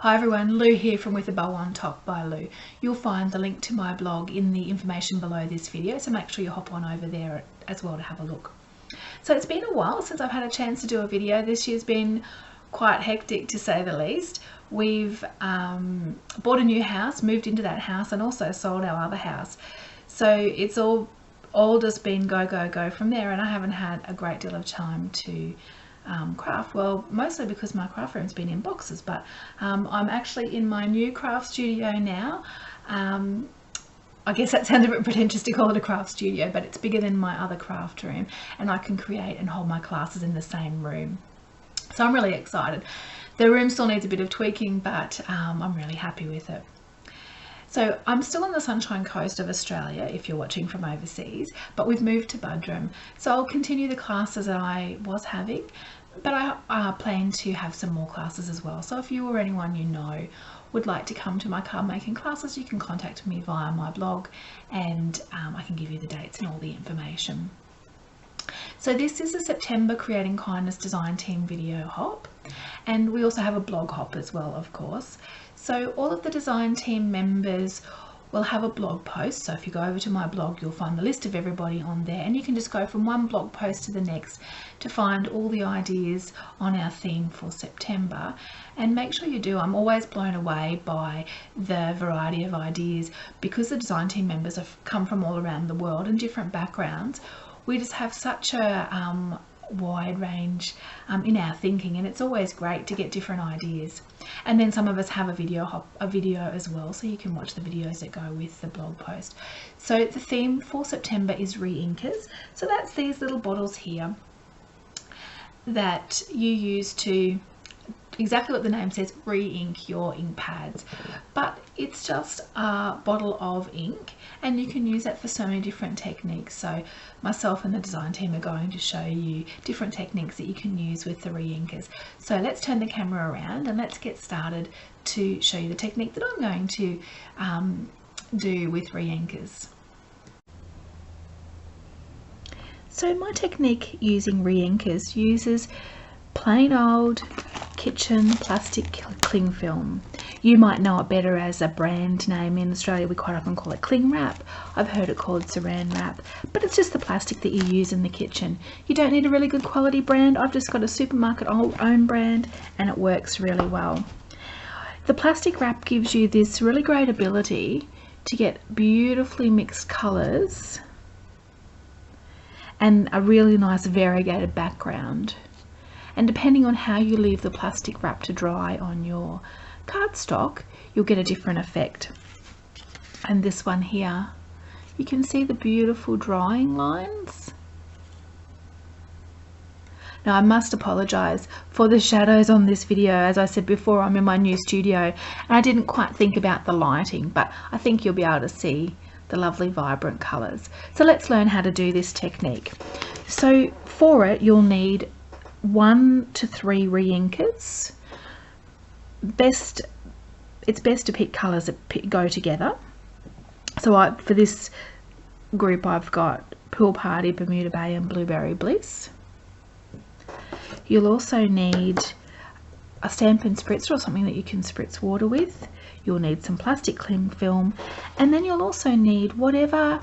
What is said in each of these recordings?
Hi everyone, Lou here from With a Bow on Top by Lou. You'll find the link to my blog in the information below this video, so make sure you hop on over there as well to have a look. So it's been a while since I've had a chance to do a video. This year's been quite hectic to say the least. We've bought a new house, moved into that house, and also sold our other house. So it's all just been go from there, and I haven't had a great deal of time to craft. Well, mostly because my craft room's been in boxes, but I'm actually in my new craft studio now. I guess that sounds a bit pretentious to call it a craft studio, but it's bigger than my other craft room, and I can create and hold my classes in the same room. So I'm really excited. The room still needs a bit of tweaking, but I'm really happy with it. So I'm still on the Sunshine Coast of Australia if you're watching from overseas, but we've moved to Buderim. So I'll continue the classes that I was having, but I plan to have some more classes as well. So if you or anyone you know would like to come to my card making classes, you can contact me via my blog, and I can give you the dates and all the information. So this is a September Creating Kindness Design Team video hop, and we also have a blog hop as well, of course. So all of the design team members will have a blog post. So if you go over to my blog, you'll find the list of everybody on there, and you can just go from one blog post to the next to find all the ideas on our theme for September. And make sure you do. I'm always blown away by the variety of ideas, because the design team members have come from all around the world and different backgrounds. We just have such a wide range in our thinking, and it's always great to get different ideas. And then some of us have a video as well, so you can watch the videos that go with the blog post. So the theme for September is re-inkers. So that's these little bottles here that you use to, exactly what the name says, re-ink your ink pads. But it's just a bottle of ink, and you can use that for so many different techniques. So myself and the design team are going to show you different techniques that you can use with the re-inkers. So let's turn the camera around and let's get started to show you the technique that I'm going to do with re-inkers. So my technique using re-inkers uses plain old kitchen plastic cling film. You might know it better as a brand name. In Australia we quite often call it cling wrap. I've heard it called saran wrap, but it's just the plastic that you use in the kitchen. You don't need a really good quality brand. I've just got a supermarket own brand, and it works really well. The plastic wrap gives you this really great ability to get beautifully mixed colours and a really nice variegated background. And depending on how you leave the plastic wrap to dry on your cardstock, you'll get a different effect. And this one here, you can see the beautiful drying lines. Now I must apologise for the shadows on this video. As I said before, I'm in my new studio and I didn't quite think about the lighting, but I think you'll be able to see the lovely vibrant colours. So let's learn how to do this technique. So for it, you'll need 1 to 3 re-inkers. It's best to pick colours that go together. So for this group I've got Pool Party, Bermuda Bay and Blueberry Bliss. You'll also need a Stampin' Spritzer or something that you can spritz water with. You'll need some plastic cling film, and then you'll also need whatever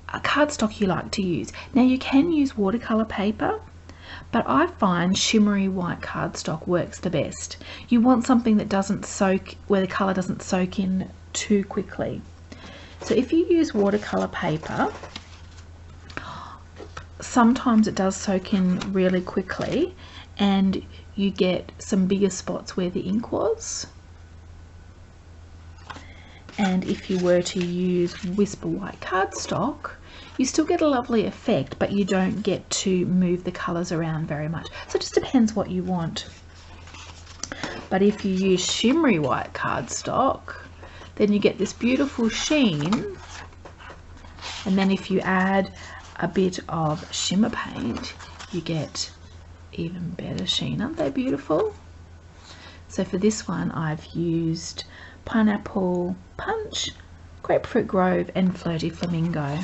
cardstock you like to use. Now you can use watercolour paper, but I find shimmery white cardstock works the best. You want something that doesn't soak, where the colour doesn't soak in too quickly. So if you use watercolour paper, sometimes it does soak in really quickly and you get some bigger spots where the ink was. And if you were to use Whisper White cardstock, you still get a lovely effect, but you don't get to move the colours around very much. So it just depends what you want. But if you use shimmery white cardstock, then you get this beautiful sheen. And then if you add a bit of shimmer paint, you get even better sheen. Aren't they beautiful? So for this one, I've used Pineapple Punch, Grapefruit Grove and Flirty Flamingo.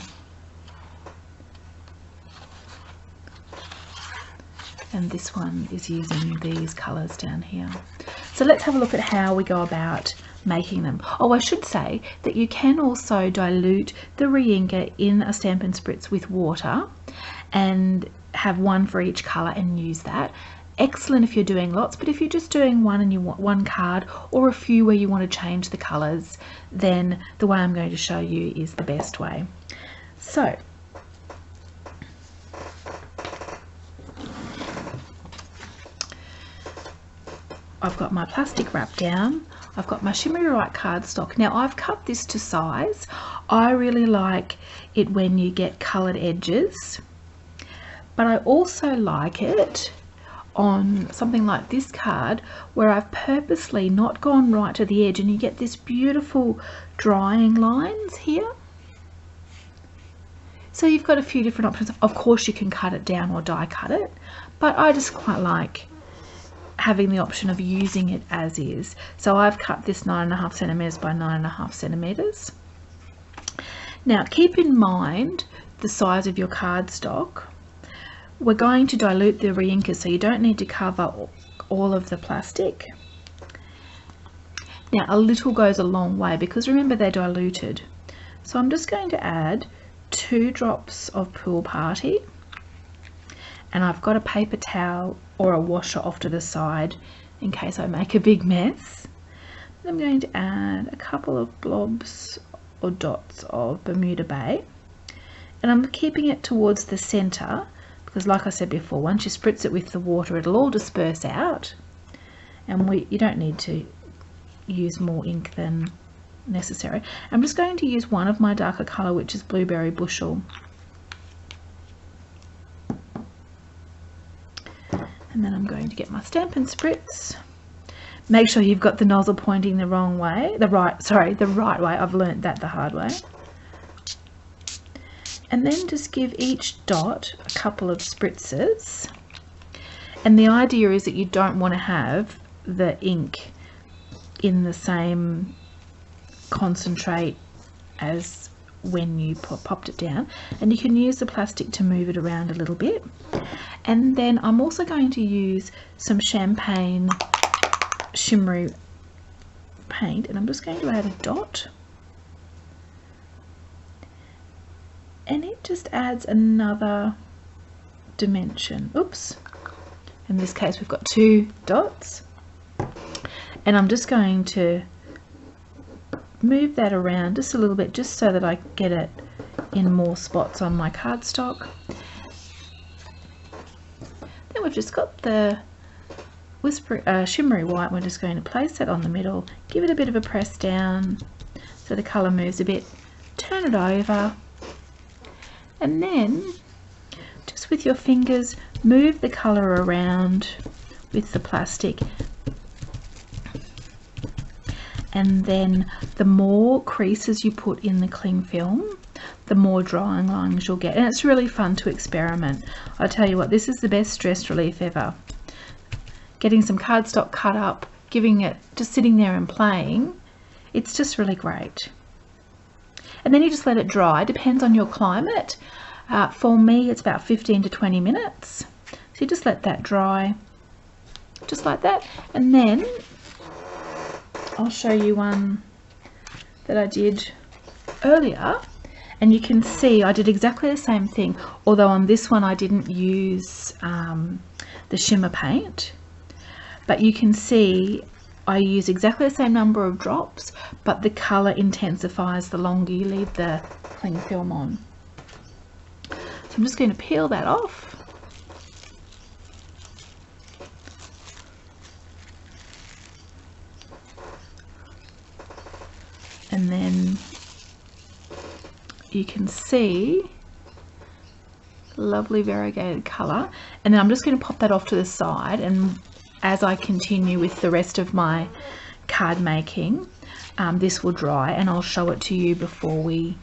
And this one is using these colours down here. So let's have a look at how we go about making them. Oh, I should say that you can also dilute the re-inker in a Stampin' Spritz with water and have one for each colour and use that. Excellent if you're doing lots, but if you're just doing one and you want one card or a few where you want to change the colours, then the way I'm going to show you is the best way. So I've got my plastic wrap down, I've got my Shimmery Right cardstock. Now I've cut this to size. I really like it when you get coloured edges, but I also like it on something like this card where I've purposely not gone right to the edge and you get this beautiful drying lines here. So you've got a few different options. Of course you can cut it down or die cut it, but I just quite like having the option of using it as is. So I've cut this 9.5 centimeters by 9.5 centimeters. Now keep in mind the size of your cardstock. We're going to dilute the re-inker, so you don't need to cover all of the plastic. Now a little goes a long way because remember they're diluted. So I'm just going to add 2 drops of Pool Party, and I've got a paper towel or a washer off to the side in case I make a big mess. I'm going to add a couple of blobs or dots of Bermuda Bay, and I'm keeping it towards the center because like I said before, once you spritz it with the water it'll all disperse out, and you don't need to use more ink than necessary. I'm just going to use one of my darker colour, which is Blueberry Bushel, and then I'm going to get my Stampin' Spritz. Make sure you've got the nozzle pointing the wrong way, the right way. I've learnt that the hard way. And then just give each dot a couple of spritzes, and the idea is that you don't want to have the ink in the same concentrate as when you popped it down, and you can use the plastic to move it around a little bit. And then I'm also going to use some Champagne Shimmery paint, and I'm just going to add a dot, and it just adds another dimension. Oops, in this case we've got 2 dots, and I'm just going to move that around just a little bit just so that I get it in more spots on my cardstock. Then we've just got the Shimmery White. We're just going to place that on the middle, give it a bit of a press down so the colour moves a bit, turn it over, and then just with your fingers move the colour around with the plastic, and then the more creases you put in the cling film, the more drying lines you'll get, and it's really fun to experiment. I tell you what, this is the best stress relief ever. Getting some cardstock cut up, giving it, just sitting there and playing, it's just really great. And then you just let it dry. Depends on your climate. For me it's about 15 to 20 minutes, so you just let that dry just like that. And then I'll show you one that I did earlier, and you can see I did exactly the same thing, although on this one I didn't use the shimmer paint, but you can see I use exactly the same number of drops, but the colour intensifies the longer you leave the cling film on. So I'm just going to peel that off. And then you can see lovely variegated colour, and then I'm just going to pop that off to the side, and as I continue with the rest of my card making, this will dry and I'll show it to you before we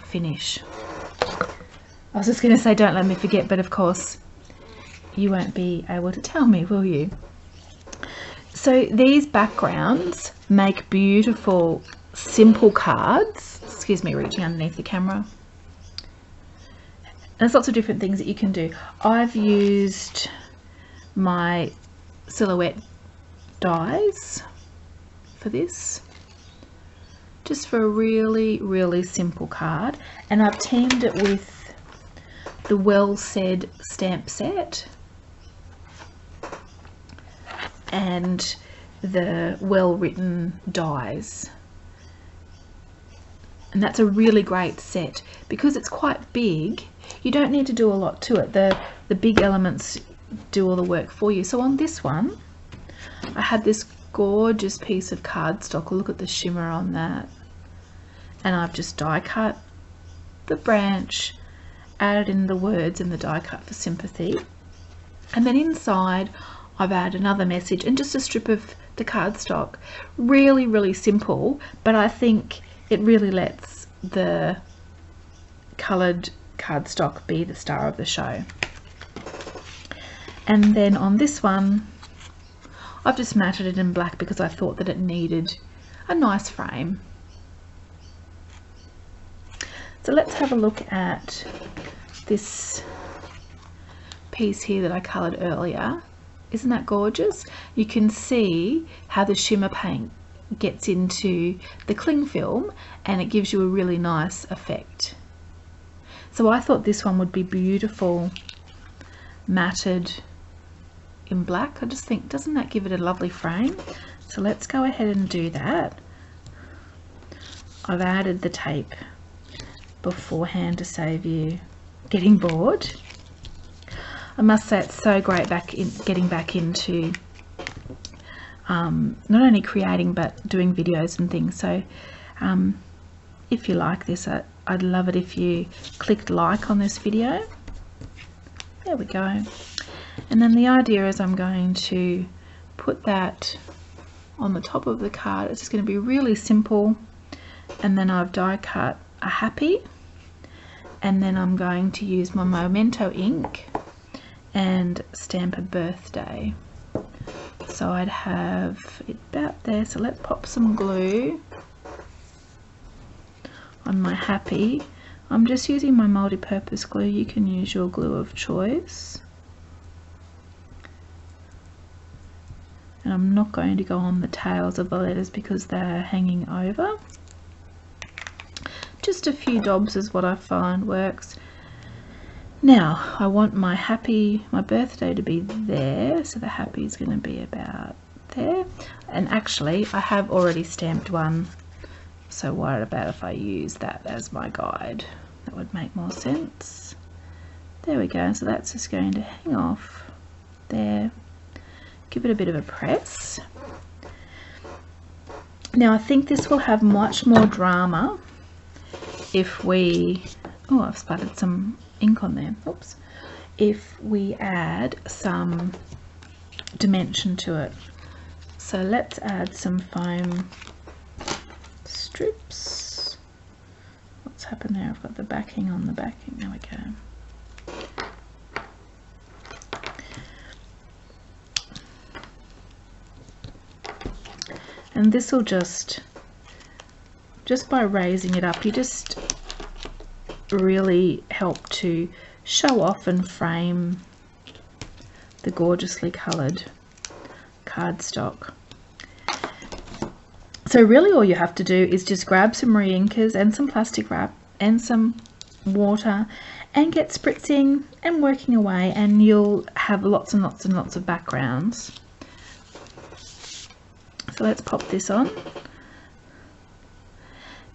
finish. I was just going to say don't let me forget, but of course you won't be able to tell me, will you? So these backgrounds make beautiful simple cards. Excuse me, reaching underneath the camera. There's lots of different things that you can do. I've used my Silhouette dies for this, just for a really simple card. And I've teamed it with the Well Said stamp set and the Well Written dies, and that's a really great set because it's quite big. You don't need to do a lot to it. The big elements do all the work for you. So on this one I had this gorgeous piece of cardstock. Look at the shimmer on that, and I've just die cut the branch, added in the words in the die cut for sympathy, and then inside I've added another message and just a strip of the cardstock. Really simple, but I think it really lets the coloured cardstock be the star of the show. And then on this one I've just matted it in black because I thought that it needed a nice frame. So let's have a look at this piece here that I coloured earlier. Isn't that gorgeous? You can see how the shimmer paint gets into the cling film and it gives you a really nice effect. So I thought this one would be beautiful matted in black. I just think, doesn't that give it a lovely frame? So let's go ahead and do that. I've added the tape beforehand to save you getting bored. I must say it's so great getting back into not only creating but doing videos and things. So if you like this, I'd love it if you clicked like on this video. There we go. And then the idea is I'm going to put that on the top of the card. It's just going to be really simple, and then I've die cut a happy, and then I'm going to use my Memento ink and stamp a birthday. So I'd have it about there. So let's pop some glue on my happy. I'm just using my multi-purpose glue. You can use your glue of choice. And I'm not going to go on the tails of the letters because they're hanging over. Just a few dobs is what I find works. Now I want my birthday to be there, so the happy is going to be about there. And actually I have already stamped one, so what about if I use that as my guide? That would make more sense. There we go. So that's just going to hang off there. Give it a bit of a press. Now I think this will have much more drama if we, oh, I've splattered some ink on there, oops, if we add some dimension to it. So let's add some foam strips. What's happened there? I've got the backing on the backing. There we go. And this will just by raising it up, you just really help to show off and frame the gorgeously coloured cardstock. So really all you have to do is just grab some re-inkers and some plastic wrap and some water and get spritzing and working away, and you'll have lots and lots and lots of backgrounds. So let's pop this on.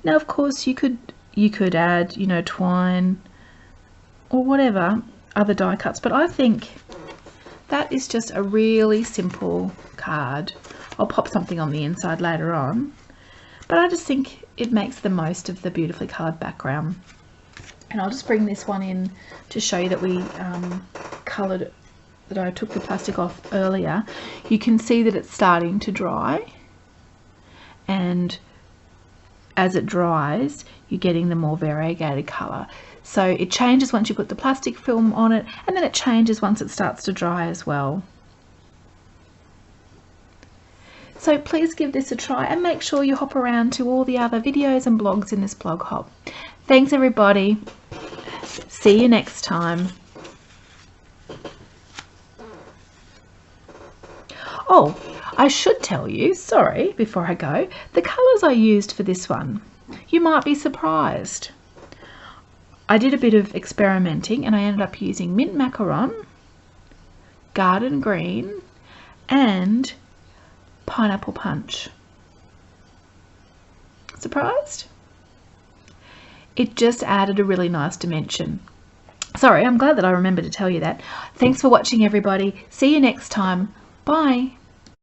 Now of course you could add, you know, twine or whatever other die cuts, but I think that is just a really simple card. I'll pop something on the inside later on, but I just think it makes the most of the beautifully coloured background. And I'll just bring this one in to show you that we coloured, that I took the plastic off earlier. You can see that it's starting to dry, and as it dries you're getting the more variegated colour. So it changes once you put the plastic film on it, and then it changes once it starts to dry as well. So please give this a try and make sure you hop around to all the other videos and blogs in this blog hop. Thanks everybody. See you next time. Oh, I should tell you, sorry, before I go, the colours I used for this one. You might be surprised. I did a bit of experimenting and I ended up using mint macaron, garden green, and pineapple punch. Surprised? It just added a really nice dimension. Sorry, I'm glad that I remembered to tell you that. Thanks for watching, everybody. See you next time. Bye.